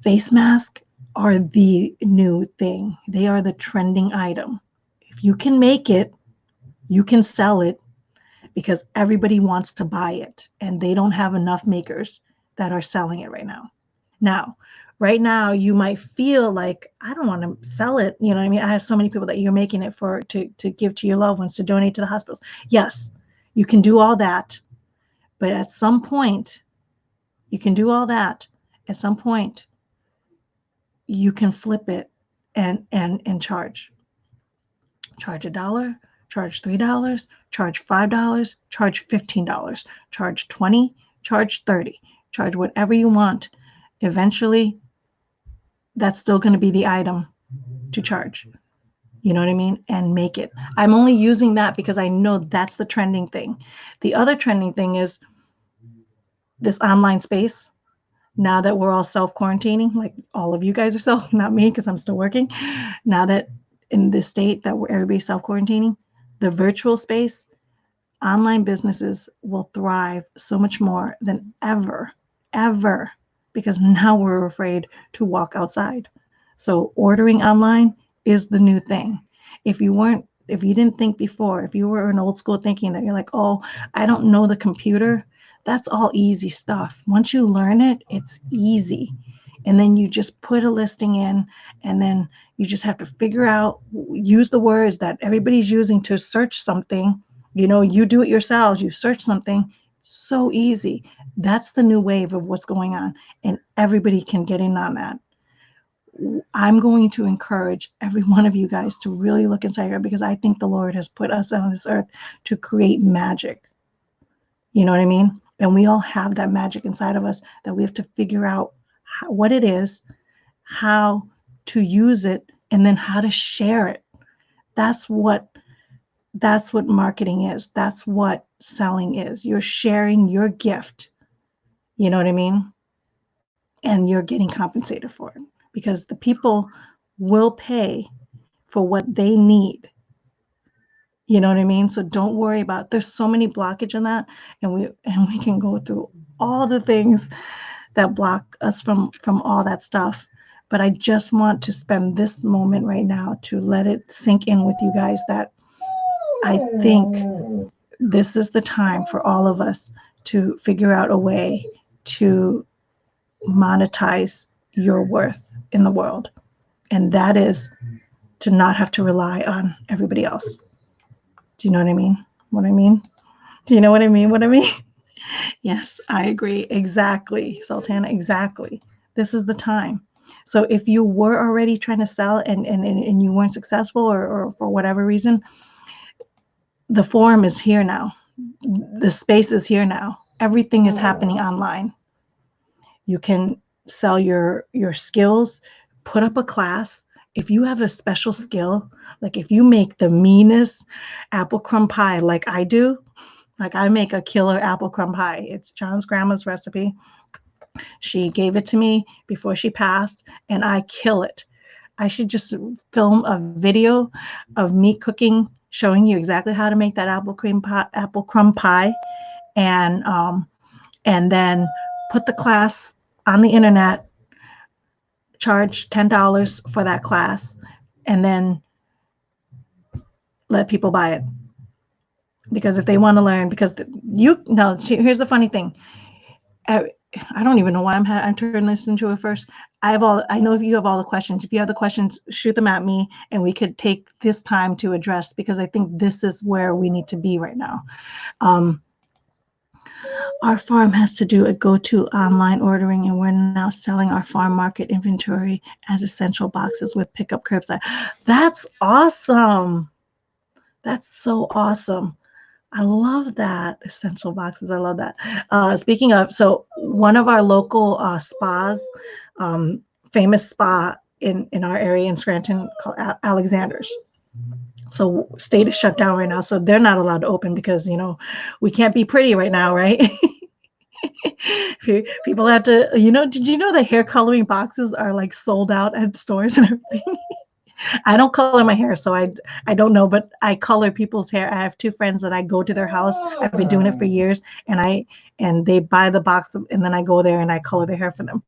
S1: Face masks are the new thing. They are the trending item. If you can make it, you can sell it, because everybody wants to buy it, and they don't have enough makers that are selling it right now. Now, right now, you might feel like, I don't want to sell it. You know what I mean? I have so many people that you're making it for, to give to your loved ones, to donate to the hospitals. Yes, you can do all that. But at some point, you can do all that. At some point, you can flip it and charge. Charge $1, charge $3, charge $5, charge $15, charge 20, charge 30, charge whatever you want. Eventually, that's still going to be the item to charge. You know what I mean? And make it. I'm only using that because I know that's the trending thing. The other trending thing is this online space. Now that we're all self-quarantining, like all of you guys are not me because I'm still working. Now that in this state that everybody's self-quarantining, the virtual space, online businesses will thrive so much more than ever, because now we're afraid to walk outside. So ordering online is the new thing. If you didn't think before, if you were in old school thinking that you're like, oh, I don't know the computer, that's all easy stuff. Once you learn it, it's easy. And then you just put a listing in, and then you just have to figure out, use the words that everybody's using to search something. You know, you do it yourselves, you search something, so easy. That's the new wave of what's going on, and everybody can get in on that. I'm going to encourage every one of you guys to really look inside here, because I think the Lord has put us on this earth to create magic. You know what I mean? And we all have that magic inside of us that we have to figure out what it is, how to use it, and then how to share it. That's what marketing is. That's what selling is. You're sharing your gift. You know what I mean? And you're getting compensated for it, because the people will pay for what they need. You know what I mean? So don't worry about, there's so many blockage in that, and we can go through all the things that block us from all that stuff. But I just want to spend this moment right now to let it sink in with you guys that I think this is the time for all of us to figure out a way to monetize your worth in the world. And that is to not have to rely on everybody else. Do you know what I mean? What I mean? Do you know what I mean? What I mean? Yes, I agree. Exactly, Sultana, exactly. This is the time. So if you were already trying to sell and you weren't successful or for whatever reason, the forum is here now. The space is here now. Everything is happening online. You can sell your skills, put up a class. If you have a special skill, like if you make the meanest apple crumb pie like I do, like I make a killer apple crumb pie. It's John's grandma's recipe. She gave it to me before she passed, and I kill it. I should just film a video of me cooking, showing you exactly how to make that apple crumb pie, and then put the class on the internet, charge $10 for that class, and then let people buy it. Because if they want to learn, because here's the funny thing. I don't even know why I'm turning this into a first. I know if you have all the questions. If you have the questions, shoot them at me, and we could take this time to address, because I think this is where we need to be right now. Our farm has to do a go-to online ordering, and we're now selling our farm market inventory as essential boxes with pickup curbside. That's awesome. That's so awesome. I love that. Essential boxes. I love that. Speaking of, so one of our local spas, famous spa in our area in Scranton called Alexander's. So state is shut down right now. So they're not allowed to open because, we can't be pretty right now, right? People have to, did you know the hair coloring boxes are like sold out at stores and everything? I don't color my hair, so I don't know, but I color people's hair. I have two friends that I go to their house. I've been doing it for years, and they buy the box, and then I go there and I color their hair for them.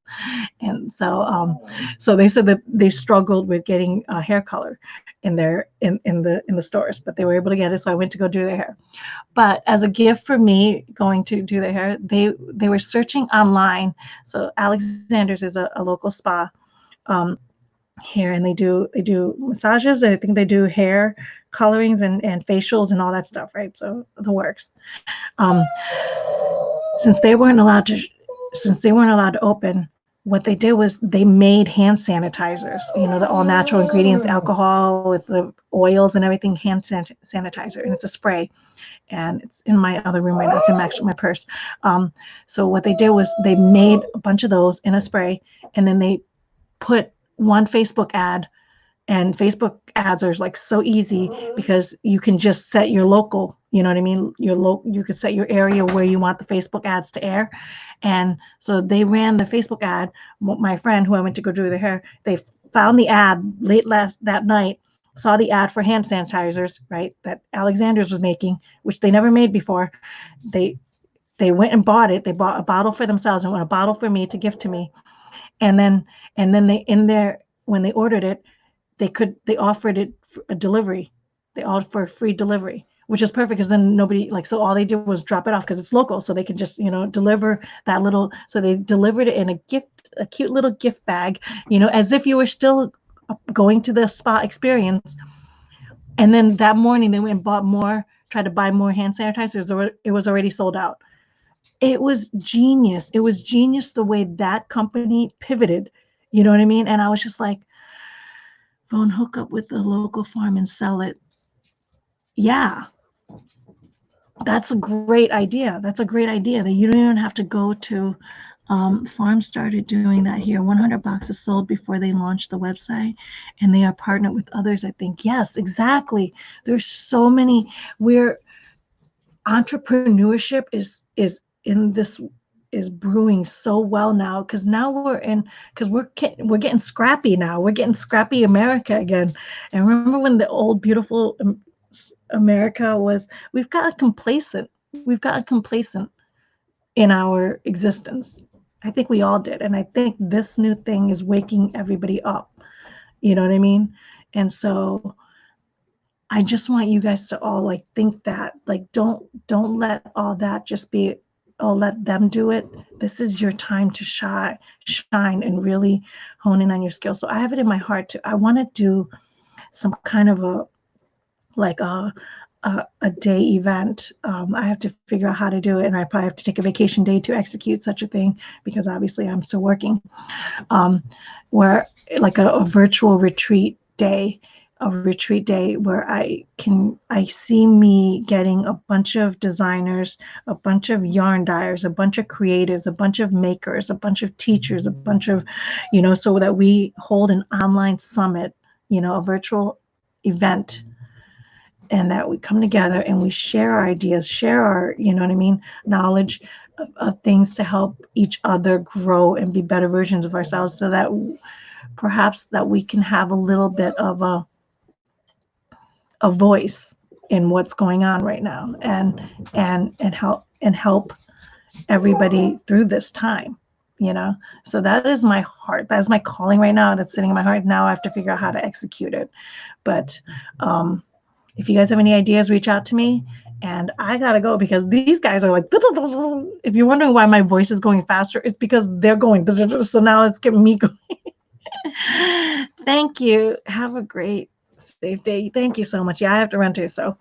S1: And so they said that they struggled with getting hair color in the stores, but they were able to get it. So I went to go do their hair. But as a gift for me going to do their hair, they were searching online. So Alexander's is a local spa. Here, and they do massages. I think they do hair colorings and facials and all that stuff, right? So the works. Since they weren't allowed to open, what they did was they made hand sanitizers. The all natural ingredients, alcohol with the oils and everything, hand sanitizer, and it's a spray. And it's in my other room right now. It's in actually my purse. So what they did was they made a bunch of those in a spray, and then they put one Facebook ad, and Facebook ads are like so easy because you can just set your local, you know what I mean? You could set your area where you want the Facebook ads to air. And so they ran the Facebook ad. My friend who I went to go do their hair, they found the ad late that night, saw the ad for hand sanitizers, right? That Alexander's was making, which they never made before. They went and bought it. They bought a bottle for themselves and a bottle for me to gift to me. And then when they ordered it, they offered it a delivery. They offered free delivery, which is perfect because then nobody so all they did was drop it off because it's local, so they could just deliver that little. So they delivered it in a cute little gift bag, as if you were still going to the spa experience. And then that morning they went and bought more, tried to buy more hand sanitizers, or it was already sold out. It was genius. It was genius the way that company pivoted. You know what I mean? And I was just like, phone hook up with the local farm and sell it. Yeah. That's a great idea. That's a great idea that you don't even have to go to farms started doing that here. 100 boxes sold before they launched the website, and they are partnered with others, I think. Yes, exactly. There's so many where entrepreneurship is brewing so well now, because now we're getting scrappy now. We're getting scrappy America again. And remember when the old beautiful America was, we've gotten complacent in our existence. I think we all did. And I think this new thing is waking everybody up. You know what I mean? And so I just want you guys to all think that, don't let all that just be oh, let them do it. This is your time to shine and really hone in on your skills. So I have it in my heart I want to do some kind of a day event. I have to figure out how to do it, and I probably have to take a vacation day to execute such a thing because obviously I'm still working. Where like a virtual retreat day, where I see me getting a bunch of designers, a bunch of yarn dyers, a bunch of creatives, a bunch of makers, a bunch of teachers, a bunch of, so that we hold an online summit, a virtual event, and that we come together and we share our ideas, share our, knowledge of things to help each other grow and be better versions of ourselves, so that perhaps that we can have a little bit of a voice in what's going on right now, and help everybody through this time. So that is my heart. That is my calling right now. That's sitting in my heart. Now I have to figure out how to execute it. But if you guys have any ideas, reach out to me. And I gotta go because these guys are like, if you're wondering why my voice is going faster, it's because they're going. So now it's getting me going. Thank you. Have a great, safe day. Thank you so much. Yeah, I have to run too. So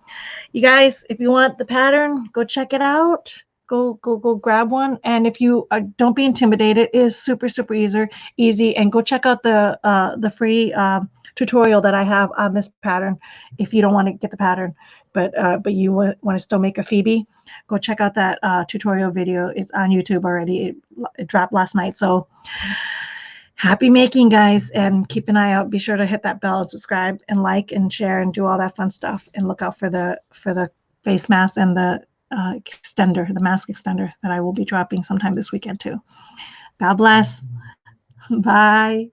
S1: you guys, if you want the pattern, go check it out. Go grab one. And if you don't be intimidated, it is super, super easy. And go check out the free tutorial that I have on this pattern. If you don't want to get the pattern, but you want to still make a PHEBE, go check out that tutorial video. It's on YouTube already. It dropped last night. So happy making, guys, and keep an eye out. Be sure to hit that bell and subscribe and like and share and do all that fun stuff. And look out for the face mask and the extender, the mask extender that I will be dropping sometime this weekend too. God bless. Bye.